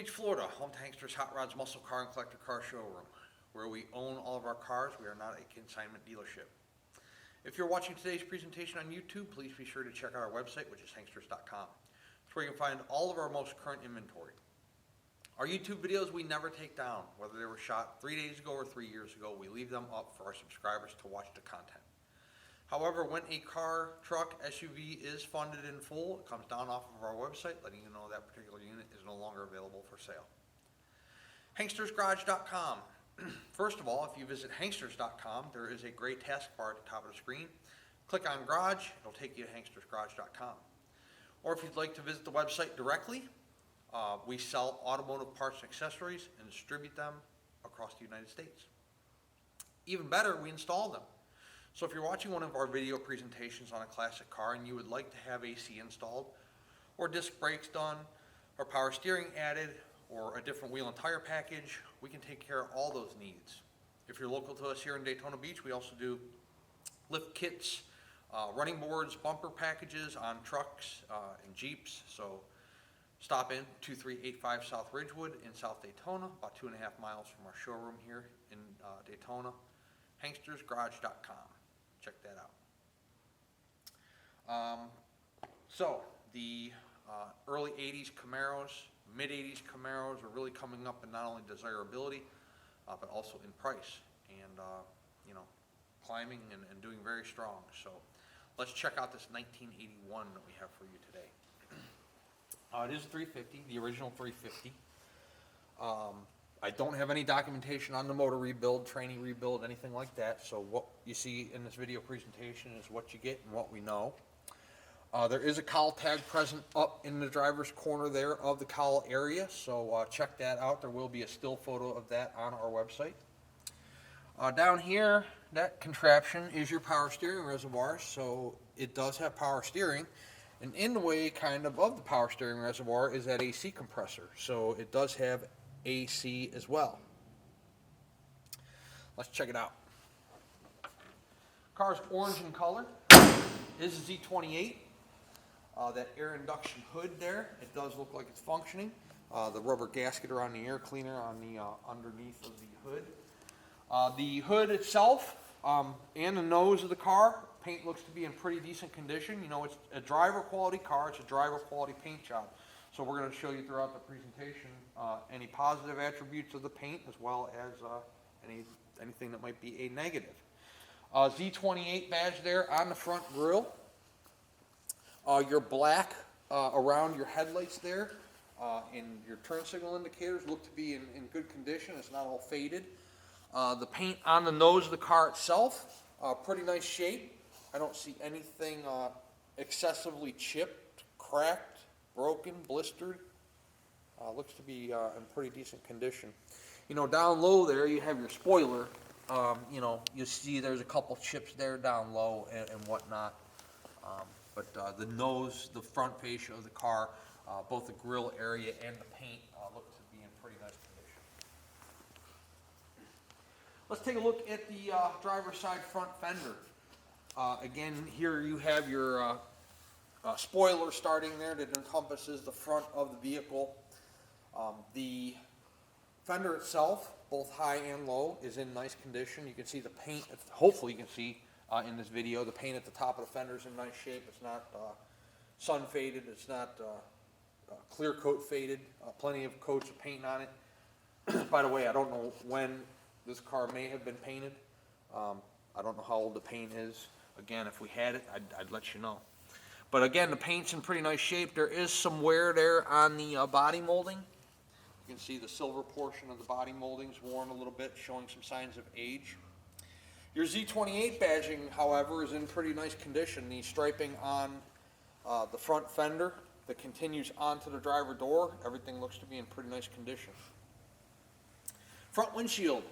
Beach, Florida, home to Hankster's Hot Rods Muscle Car and Collector Car Showroom, where we own all of our cars. We are not a consignment dealership. If you're watching today's presentation on YouTube, please be sure to check out our website, which is hanksters.com. It's where you can find all of our most current inventory. Our YouTube videos we never take down, whether they were shot 3 days ago or 3 years ago. We leave them up for our subscribers to watch the content. However, when a car, truck, SUV is funded in full, it comes down off of our website, letting you know that particular unit is no longer available for sale. Hankstersgarage.com. First of all, if you visit hanksters.com, there is a gray taskbar at the top of the screen. Click on Garage, it'll take you to hankstersgarage.com. Or if you'd like to visit the website directly, we sell automotive parts and accessories and distribute them across the United States. Even better, we install them. So if you're watching one of our video presentations on a classic car and you would like to have AC installed, or disc brakes done, or power steering added, or a different wheel and tire package, we can take care of all those needs. If you're local to us here in Daytona Beach, we also do lift kits, running boards, bumper packages on trucks and Jeeps. So stop in 2385 South Ridgewood in South Daytona, about 2.5 miles from our showroom here in Daytona. Hankstersgarage.com. Check that out. So the early 80s Camaros, mid 80s Camaros are really coming up in not only desirability, but also in price and, climbing and doing very strong. So let's check out this 1981 that we have for you today. It is 350, the original 350. I don't have any documentation on the motor rebuild, tranny rebuild, anything like that. So what you see in this video presentation is what you get and what we know. There is a cowl tag present up in the driver's corner there of the cowl area. So check that out. There will be a still photo of that on our website. Down here, that contraption is your power steering reservoir. So it does have power steering. And in the way kind of the power steering reservoir is that AC compressor. So it does have AC as well. Let's check it out. Car's orange in color. Is a Z28. That air induction hood there, it does look like it's functioning. The rubber gasket around the air cleaner on the underneath of the hood. The hood itself and the nose of the car, paint looks to be in pretty decent condition. You know, it's a driver quality car, it's a driver quality paint job. So we're going to show you throughout the presentation any positive attributes of the paint as well as anything that might be a negative. Z28 badge there on the front grille. Your black around your headlights there and your turn signal indicators look to be in good condition. It's not all faded. The paint on the nose of the car itself, pretty nice shape. I don't see anything excessively chipped, cracked, broken, blistered. Looks to be in pretty decent condition. You know, down low there you have your spoiler. You see there's a couple chips there down low and whatnot. But the nose, the front fascia of the car, both the grille area and the paint look to be in pretty nice condition. Let's take a look at the driver's side front fender. Again, here you have your spoiler starting there that encompasses the front of the vehicle. The fender itself, both high and low, is in nice condition. You can see the paint, hopefully you can see in this video, the paint at the top of the fender is in nice shape. It's not sun faded, it's not clear coat faded, plenty of coats of paint on it. By the way, I don't know when this car may have been painted. I don't know how old the paint is. Again, if we had it, I'd let you know. But again, the paint's in pretty nice shape. There is some wear there on the body molding. You can see the silver portion of the body molding's worn a little bit, showing some signs of age. Your Z28 badging, however, is in pretty nice condition. The striping on the front fender that continues onto the driver door, everything looks to be in pretty nice condition. Front windshield.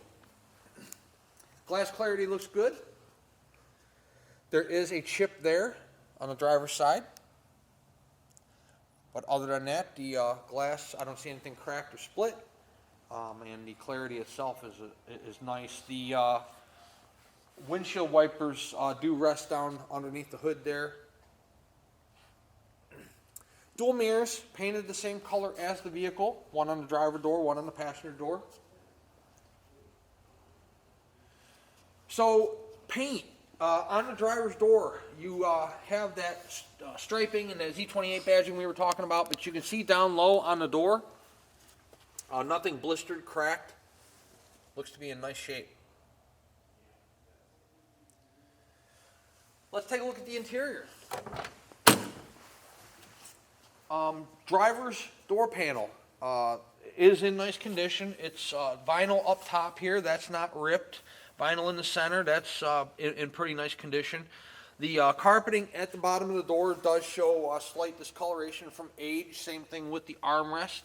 Glass clarity looks good. There is a chip there on the driver's side. But other than that, the glass, I don't see anything cracked or split. And the clarity itself is nice. The windshield wipers do rest down underneath the hood there. Dual mirrors, painted the same color as the vehicle. One on the driver door, one on the passenger door. So, paint. On the driver's door, you have that striping and the Z28 badging we were talking about, but you can see down low on the door, nothing blistered, cracked. Looks to be in nice shape. Let's take a look at the interior. Driver's door panel is in nice condition. It's vinyl up top here. That's not ripped. Vinyl in the center. That's in pretty nice condition. The carpeting at the bottom of the door does show a slight discoloration from age. Same thing with the armrest.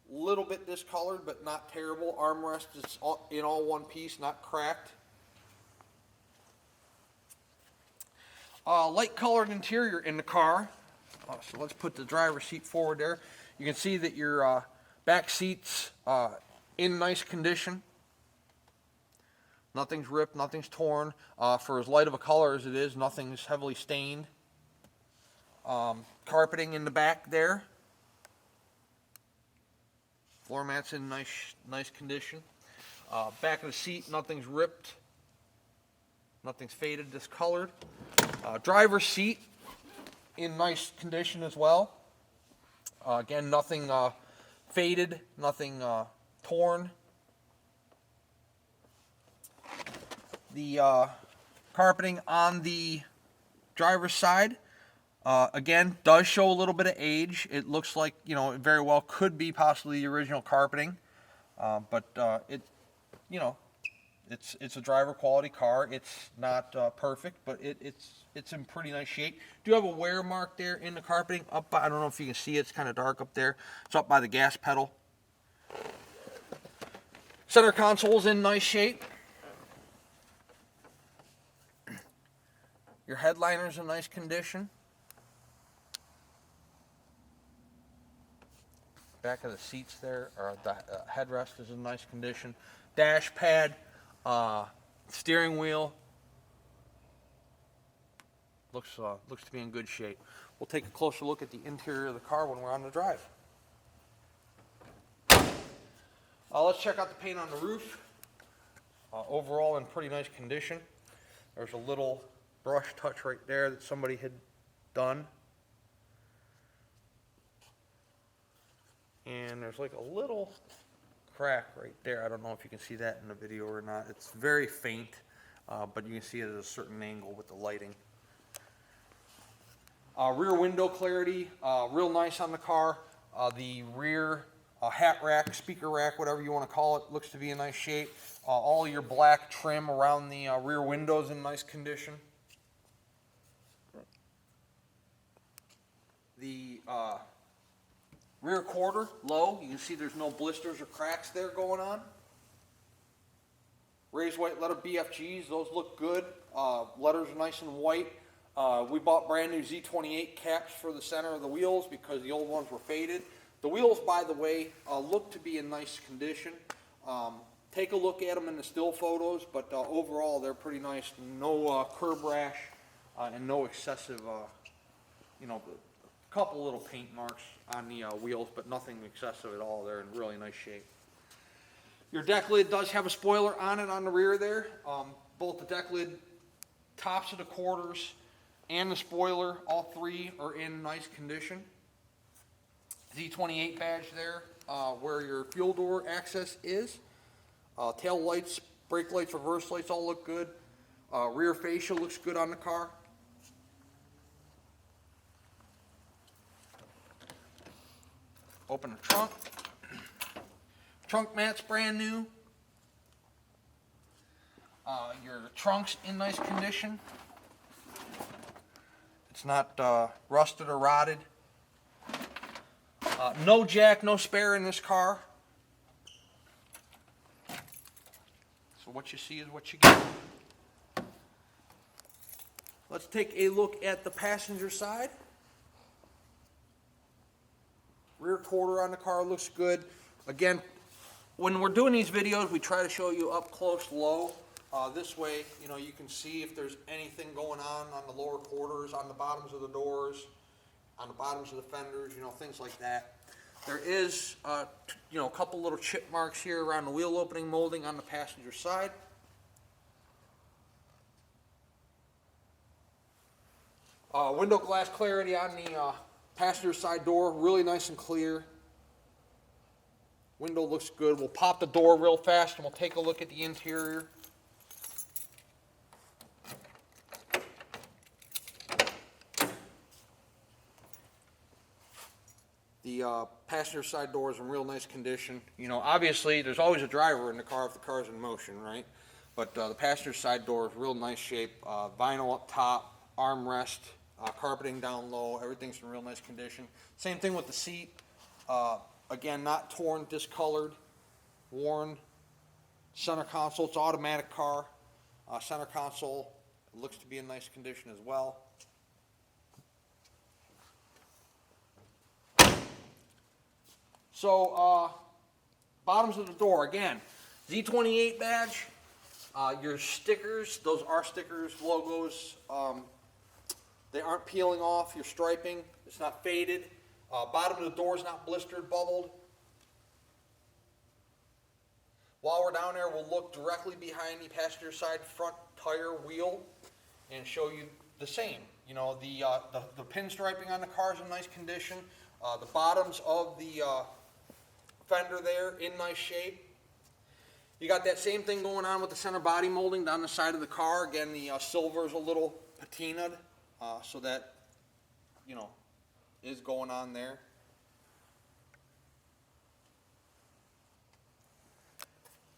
Little bit discolored, but not terrible. Armrest is in all one piece, not cracked. Light colored interior in the car. So let's put the driver's seat forward there. You can see that your back seat's in nice condition. Nothing's ripped, nothing's torn. For as light of a color as it is, nothing's heavily stained. Carpeting in the back there. Floor mat's in nice condition. Back of the seat, nothing's ripped. Nothing's faded, discolored. Driver's seat in nice condition as well. Again, nothing faded, nothing torn. The carpeting on the driver's side, again, does show a little bit of age. It looks like, you know, it very well could be possibly the original carpeting, but it's a driver quality car. It's not perfect, but it's in pretty nice shape. Do have a wear mark there in the carpeting up by, I don't know if you can see it, it's kind of dark up there. It's up by the gas pedal. Center console's in nice shape. Your headliner's in nice condition. Back of the seats there, or the headrest is in nice condition. Dash pad, steering wheel, looks to be in good shape. We'll take a closer look at the interior of the car when we're on the drive. Let's check out the paint on the roof. Overall in pretty nice condition. There's a little brush touch right there that somebody had done. And there's like a little crack right there. I don't know if you can see that in the video or not. It's very faint, but you can see it at a certain angle with the lighting. Rear window clarity, real nice on the car. The rear hat rack, speaker rack, whatever you want to call it, looks to be in nice shape. All your black trim around the rear windows in nice condition. The rear quarter, low. You can see there's no blisters or cracks there going on. Raised white letter BFGs, those look good. Letters are nice and white. We bought brand new Z28 caps for the center of the wheels because the old ones were faded. The wheels, by the way, look to be in nice condition. Take a look at them in the still photos, but overall they're pretty nice. No curb rash and no excessive, a couple little paint marks on the wheels, but nothing excessive at all. They're in really nice shape. Your deck lid does have a spoiler on it on the rear there. Both the deck lid, tops of the quarters, and the spoiler, all three are in nice condition. Z28 badge there, where your fuel door access is. Tail lights, brake lights, reverse lights all look good. Rear fascia looks good on the car. Open the trunk. Trunk mat's brand new. Your trunk's in nice condition. It's not rusted or rotted. No jack, no spare in this car. So what you see is what you get. Let's take a look at the passenger side. Rear quarter on the car looks good. Again, when we're doing these videos, we try to show you up close, low. This way, you can see if there's anything going on the lower quarters, on the bottoms of the doors, on the bottoms of the fenders, you know, things like that. There is, you know, a couple little chip marks here around the wheel opening molding on the passenger side. Window glass clarity on the passenger side door, really nice and clear. Window looks good. We'll pop the door real fast and we'll take a look at the interior. The passenger side door is in real nice condition. You know, obviously there's always a driver in the car if the car's in motion, right? But the passenger side door is real nice shape. Vinyl up top, armrest, carpeting down low, everything's in real nice condition. Same thing with the seat. Again, not torn, discolored, worn. Center console, it's an automatic car. Center console looks to be in nice condition as well. So, bottoms of the door, again, Z28 badge, your stickers, those are stickers, logos, they aren't peeling off, your striping, it's not faded. Bottom of the door is not blistered, bubbled. While we're down there, we'll look directly behind the passenger side front tire wheel and show you the same. You know, the pinstriping on the car is in nice condition. The bottoms of the fender there in nice shape. You got that same thing going on with the center body molding down the side of the car. Again, the silver is a little patinaed, so that, you know, is going on there.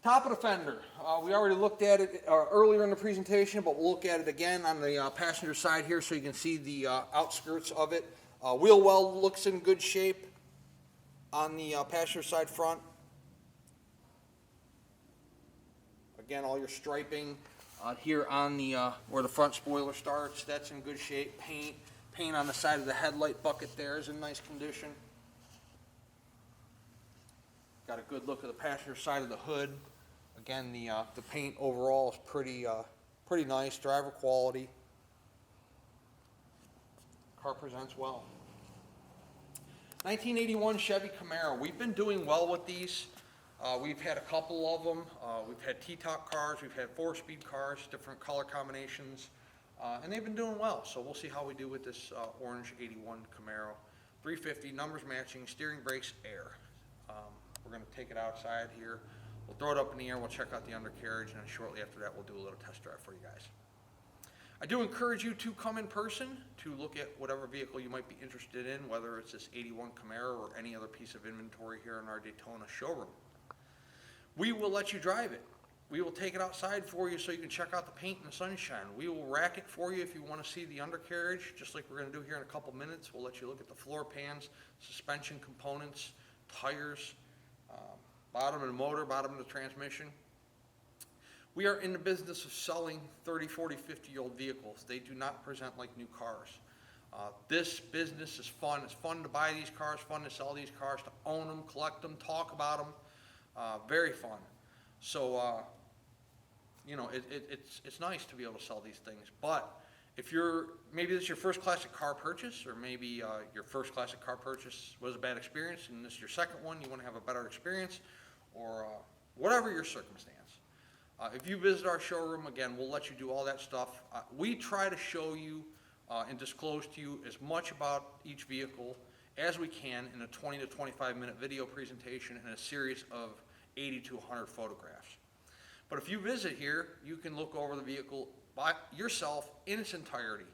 Top of the fender. We already looked at it earlier in the presentation, but we'll look at it again on the passenger side here so you can see the outskirts of it. Wheel well looks in good shape on the passenger side front. Again, all your striping here on the where the front spoiler starts, that's in good shape. Paint on the side of the headlight bucket there is in nice condition. Got a good look at the passenger side of the hood. Again, the paint overall is pretty nice, driver quality. Car presents well. 1981 Chevy Camaro. We've been doing well with these. We've had a couple of them. We've had T-top cars, we've had 4-speed cars, different color combinations, and they've been doing well. So we'll see how we do with this orange 81 Camaro. 350, numbers matching, steering, brakes, air. We're going to take it outside here. We'll throw it up in the air, we'll check out the undercarriage, and then shortly after that we'll do a little test drive for you guys. I do encourage you to come in person to look at whatever vehicle you might be interested in, whether it's this 81 Camaro or any other piece of inventory here in our Daytona showroom. We will let you drive it. We will take it outside for you so you can check out the paint and the sunshine. We will rack it for you if you want to see the undercarriage, just like we're going to do here in a couple minutes. We'll let you look at the floor pans, suspension components, tires, bottom of the motor, bottom of the transmission. We are in the business of selling 30, 40, 50-year-old vehicles. They do not present like new cars. This business is fun. It's fun to buy these cars, fun to sell these cars, to own them, collect them, talk about them. Very fun. So, you know, it's nice to be able to sell these things. But if maybe this is your first classic car purchase, or maybe your first classic car purchase was a bad experience, and this is your second one, you want to have a better experience, or whatever your circumstance. If you visit our showroom, again, we'll let you do all that stuff. We try to show you and disclose to you as much about each vehicle as we can in a 20 to 25 minute video presentation and a series of 80 to 100 photographs. But if you visit here, you can look over the vehicle by yourself in its entirety.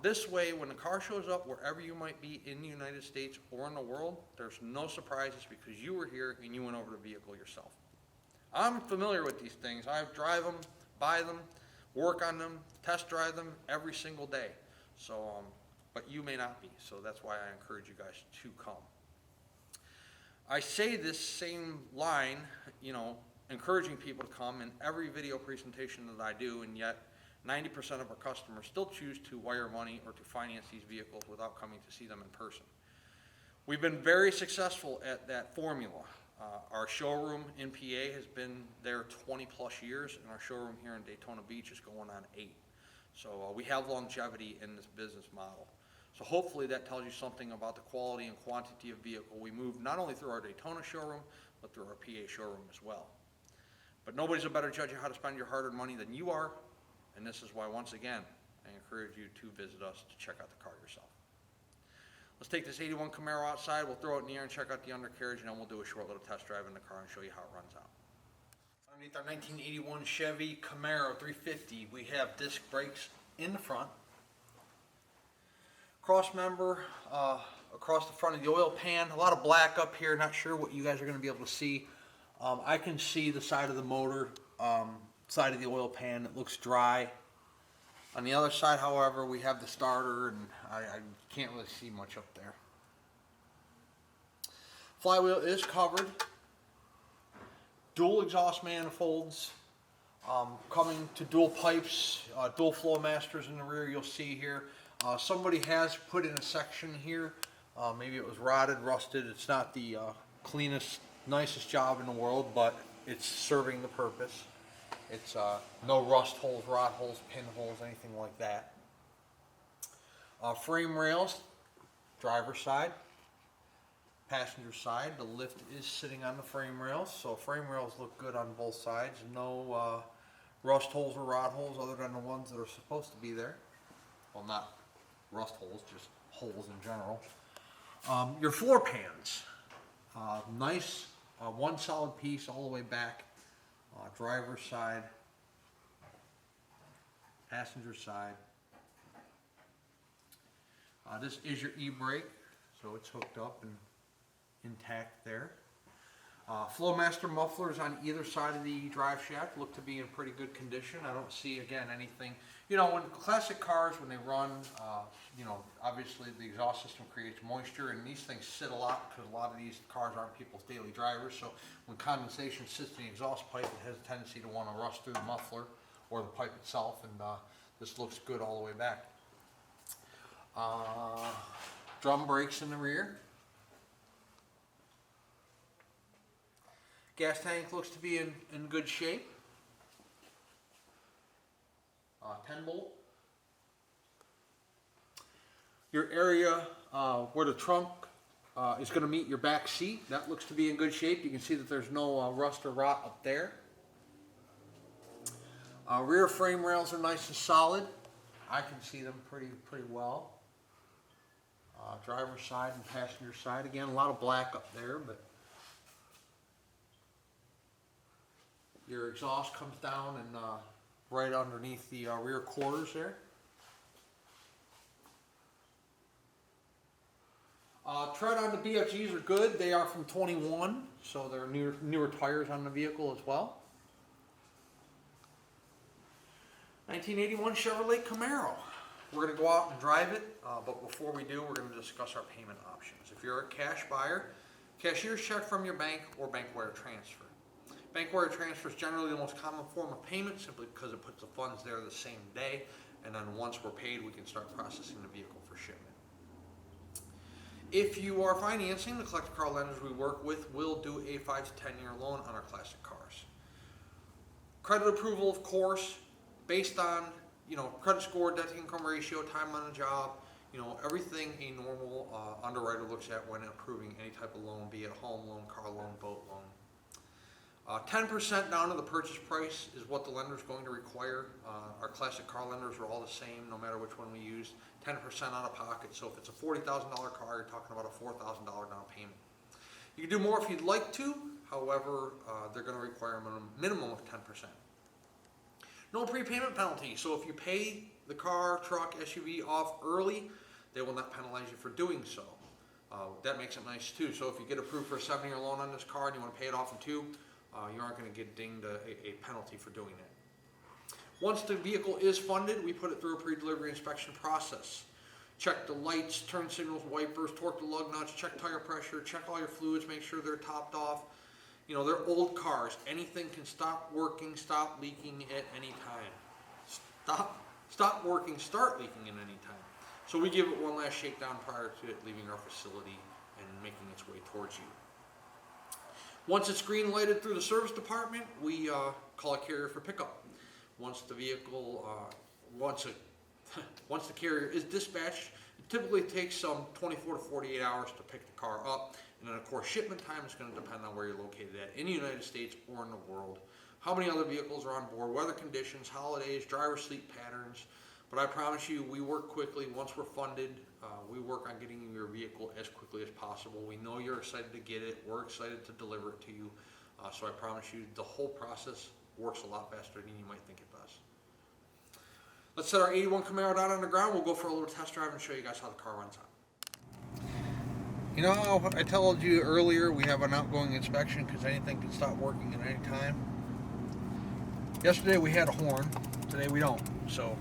This way, when the car shows up wherever you might be in the United States or in the world, there's no surprises because you were here and you went over the vehicle yourself. I'm familiar with these things. I drive them, buy them, work on them, test drive them every single day. So, but you may not be, so that's why I encourage you guys to come. I say this same line, you know, encouraging people to come in every video presentation that I do, and yet 90% of our customers still choose to wire money or to finance these vehicles without coming to see them in person. We've been very successful at that formula. Our showroom in PA has been there 20 plus years, and our showroom here in Daytona Beach is going on 8. So we have longevity in this business model. So hopefully that tells you something about the quality and quantity of vehicle we move, not only through our Daytona showroom, but through our PA showroom as well. But nobody's a better judge of how to spend your hard-earned money than you are, and this is why, once again, I encourage you to visit us to check out the car yourself. Let's take this 81 Camaro outside, we'll throw it in the air and check out the undercarriage, and then we'll do a short little test drive in the car and show you how it runs out. Underneath our 1981 Chevy Camaro 350, we have disc brakes in the front. Cross member across the front of the oil pan. A lot of black up here, not sure what you guys are going to be able to see. I can see the side of the motor, side of the oil pan. It looks dry. On the other side, however, we have the starter, and I can't really see much up there. Flywheel is covered. Dual exhaust manifolds, coming to dual pipes, dual flow masters in the rear, you'll see here. Somebody has put in a section here, maybe it was rotted, rusted. It's not the cleanest, nicest job in the world, but it's serving the purpose. It's no rust holes, rot holes, pinholes, anything like that. Frame rails, driver's side, passenger side. The lift is sitting on the frame rails, so frame rails look good on both sides. No rust holes or rot holes other than the ones that are supposed to be there. Well, not rust holes, just holes in general. Your floor pans, nice, one solid piece all the way back. Driver's side, passenger side. This is your e-brake, so it's hooked up and intact there. Flowmaster mufflers on either side of the drive shaft look to be in pretty good condition. I don't see, again, anything. You know, when classic cars, when they run, you know, obviously the exhaust system creates moisture, and these things sit a lot because a lot of these cars aren't people's daily drivers. So when condensation sits in the exhaust pipe, it has a tendency to want to rust through the muffler or the pipe itself, and this looks good all the way back. Drum brakes in the rear. Gas tank looks to be in good shape. 10 bolt. Your area where the trunk is going to meet your back seat, that looks to be in good shape. You can see that there's no rust or rot up there. Rear frame rails are nice and solid. I can see them pretty well. Driver's side and passenger side, again, a lot of black up there, but your exhaust comes down and right underneath the rear quarters there. Tread on the BFGs are good. They are from 21, so they're newer tires on the vehicle as well. 1981 Chevrolet Camaro. We're going to go out and drive it, but before we do, we're going to discuss our payment options. If you're a cash buyer, cashier's check from your bank or bank wire transfer. Bank wire transfer is generally the most common form of payment simply because it puts the funds there the same day, and then once we're paid, we can start processing the vehicle for shipment. If you are financing, the collector car lenders we work with will do a 5 to 10 year loan on our classic cars. Credit approval, of course, based on credit score, debt to income ratio, time on the job, everything a normal underwriter looks at when approving any type of loan, be it a home loan, car loan, boat loan. 10% down to the purchase price is what the lender is going to require. Our classic car lenders are all the same, no matter which one we use. 10% out of pocket. So if it's a $40,000 car, you're talking about a $4,000 down payment. You can do more if you'd like to. However, they're going to require a minimum of 10%. No prepayment penalty. So if you pay the car, truck, SUV off early, they will not penalize you for doing so. That makes it nice too. So if you get approved for a 7-year loan on this car and you want to pay it off in 2, you aren't going to get dinged a penalty for doing it. Once the vehicle is funded, we put it through a pre-delivery inspection process. Check the lights, turn signals, wipers, torque the lug nuts, check tire pressure, check all your fluids, make sure they're topped off. They're old cars. Anything can stop working, stop leaking at any time. Stop working, start leaking at any time. So we give it one last shakedown prior to it leaving our facility and making its way towards you. Once it's green lighted through the service department, we call a carrier for pickup. Once the vehicle, once a once the carrier is dispatched, it typically takes some 24 to 48 hours to pick the car up. And then of course shipment time is going to depend on where you're located at in the United States or in the world. How many other vehicles are on board, weather conditions, holidays, driver sleep patterns. But I promise you, we work quickly. Once we're funded, we work on getting you your vehicle as quickly as possible. We know you're excited to get it. We're excited to deliver it to you. So I promise you, the whole process works a lot faster than you might think it does. Let's set our 81 Camaro down on the ground. We'll go for a little test drive and show you guys how the car runs on. You know, I told you earlier we have an outgoing inspection because anything can stop working at any time. Yesterday we had a horn. Today we don't. So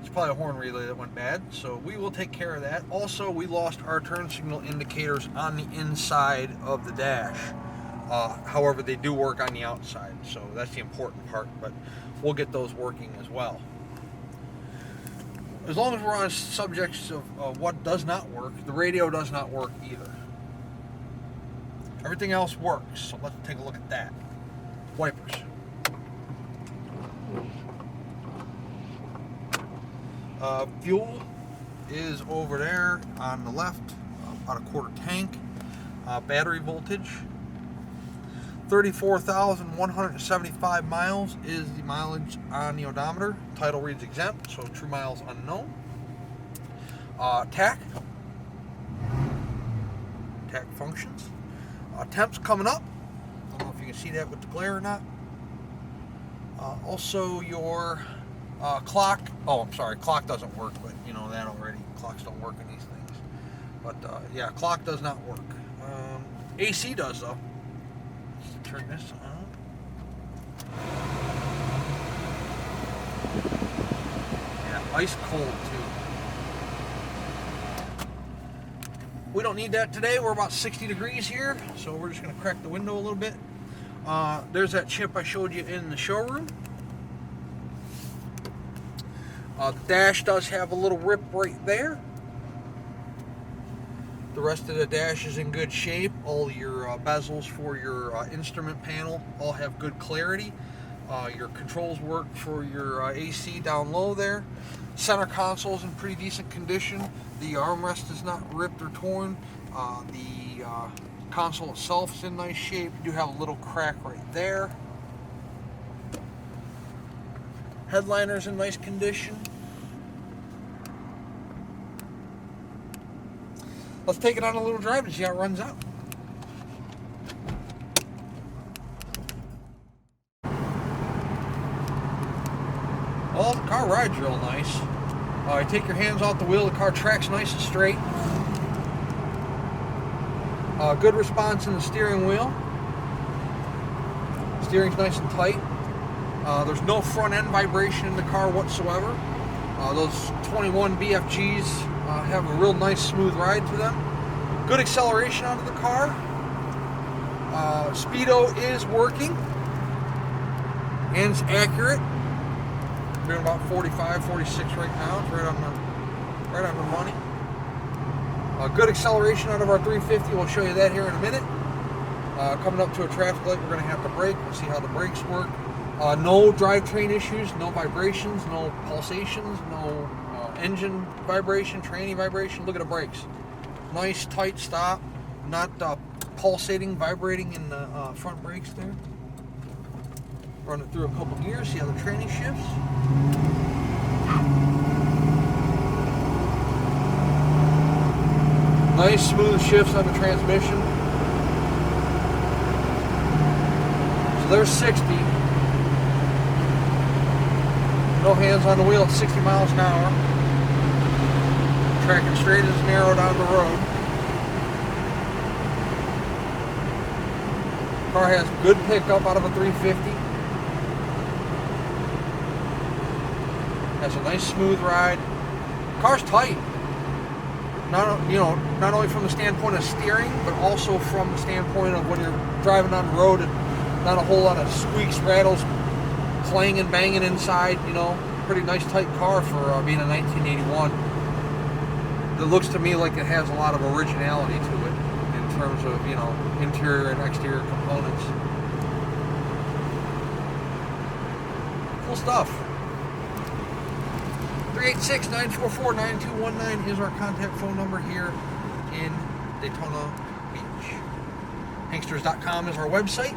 it's probably a horn relay that went bad. So we will take care of that. Also, we lost our turn signal indicators on the inside of the dash. However, they do work on the outside. So that's the important part. But we'll get those working as well. As long as we're on subjects of what does not work, the radio does not work either. Everything else works, so let's take a look at that. Wipers. Fuel is over there on the left, about a quarter tank. Battery voltage. 34,175 miles is the mileage on the odometer. Title reads exempt, so true miles unknown. TAC functions. Temps coming up. I don't know if you can see that with the glare or not. Also your clock. Oh, I'm sorry, clock doesn't work, but you know that already. Clocks don't work in these things. But yeah, clock does not work. AC does though. Turn this on. Yeah, ice cold too. We don't need that today. We're about 60 degrees here, so we're just going to crack the window a little bit. There's that chip I showed you in the showroom. The dash does have a little rip right there. The rest of the dash is in good shape. All your bezels for your instrument panel all have good clarity. Your controls work for your AC down low there. Center console is in pretty decent condition. The armrest is not ripped or torn. The console itself is in nice shape. You do have a little crack right there. Headliner's in nice condition. Let's take it on a little drive and see how it runs out. Well, the car rides real nice. You take your hands off the wheel, the car tracks nice and straight. Good response in the steering wheel. Steering's nice and tight. There's no front end vibration in the car whatsoever. Those 21 BFGs have a real nice smooth ride to them. Good acceleration out of the car. Speedo is working and it's accurate. We're doing about 45, 46 right now. It's right on the money. Good acceleration out of our 350. We'll show you that here in a minute. Coming up to a traffic light, we're going to have to brake. We'll see how the brakes work. No drivetrain issues, no vibrations, no pulsations, no engine vibration, tranny vibration. Look at the brakes. Nice, tight stop. Not pulsating, vibrating in the front brakes there. Run it through a couple gears, see how the tranny shifts. Nice, smooth shifts on the transmission. So there's 60. No hands on the wheel at 60 miles an hour. Tracking straight as narrow down the road. Car has good pickup out of a 350. Has a nice smooth ride. Car's tight. Not only from the standpoint of steering, but also from the standpoint of when you're driving on the road and not a whole lot of squeaks, rattles, clanging, banging inside. You know, pretty nice tight car for being a 1981. It looks to me like it has a lot of originality to it in terms of, you know, interior and exterior components. Cool stuff. 386-944-9219 is our contact phone number here in Daytona Beach. Hanksters.com is our website.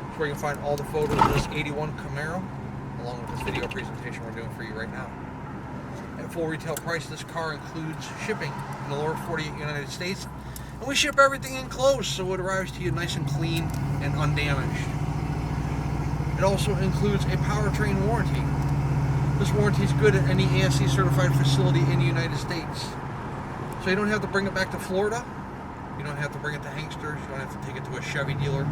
It's where you can find all the photos of this 81 Camaro, along with this video presentation we're doing for you right now. At full retail price, this car includes shipping in the lower 48 United States, and we ship everything enclosed, so it arrives to you nice and clean and undamaged. It also includes a powertrain warranty. This warranty is good at any ASE certified facility in the United States. So you don't have to bring it back to Florida. You don't have to bring it to Hanksters. You don't have to take it to a Chevy dealer.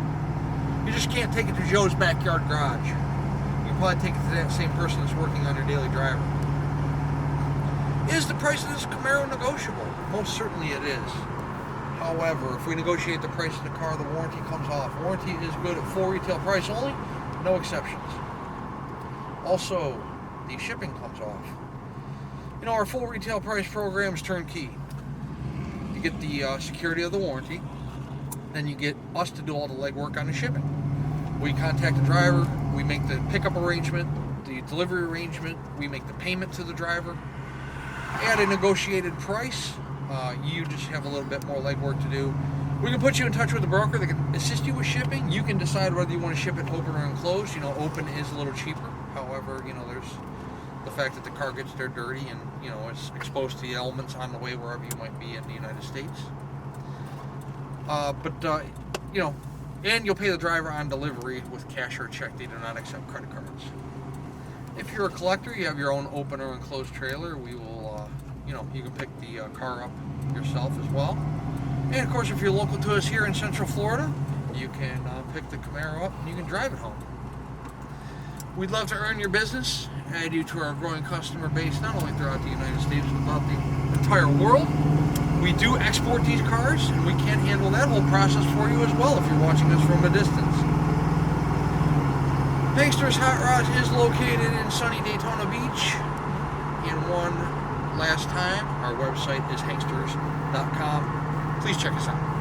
You just can't take it to Joe's backyard garage. You can probably take it to that same person that's working on your daily driver. Is the price of this Camaro negotiable? Most certainly it is. However, if we negotiate the price of the car, the warranty comes off. Warranty is good at full retail price only, no exceptions. Also, the shipping comes off. You know, our full retail price program is turnkey. You get the security of the warranty, then you get us to do all the legwork on the shipping. We contact the driver, we make the pickup arrangement, the delivery arrangement, we make the payment to the driver. At a negotiated price, you just have a little bit more legwork to do. We can put you in touch with a broker that can assist you with shipping. You can decide whether you want to ship it open or enclosed. You know, open is a little cheaper. However, you know, there's the fact that the car gets there dirty and, you know, it's exposed to the elements on the way wherever you might be in the United States. You know, and you'll pay the driver on delivery with cash or check. They do not accept credit cards. If you're a collector, you have your own open or enclosed trailer, we will, you know, you can pick the car up yourself as well. And of course, if you're local to us here in Central Florida, you can pick the Camaro up and you can drive it home. We'd love to earn your business, add you to our growing customer base, not only throughout the United States, but throughout the entire world. We do export these cars, and we can handle that whole process for you as well if you're watching us from a distance. Hanksters Hot Rods is located in sunny Daytona Beach. And one last time, our website is hanksters.com. Please check us out.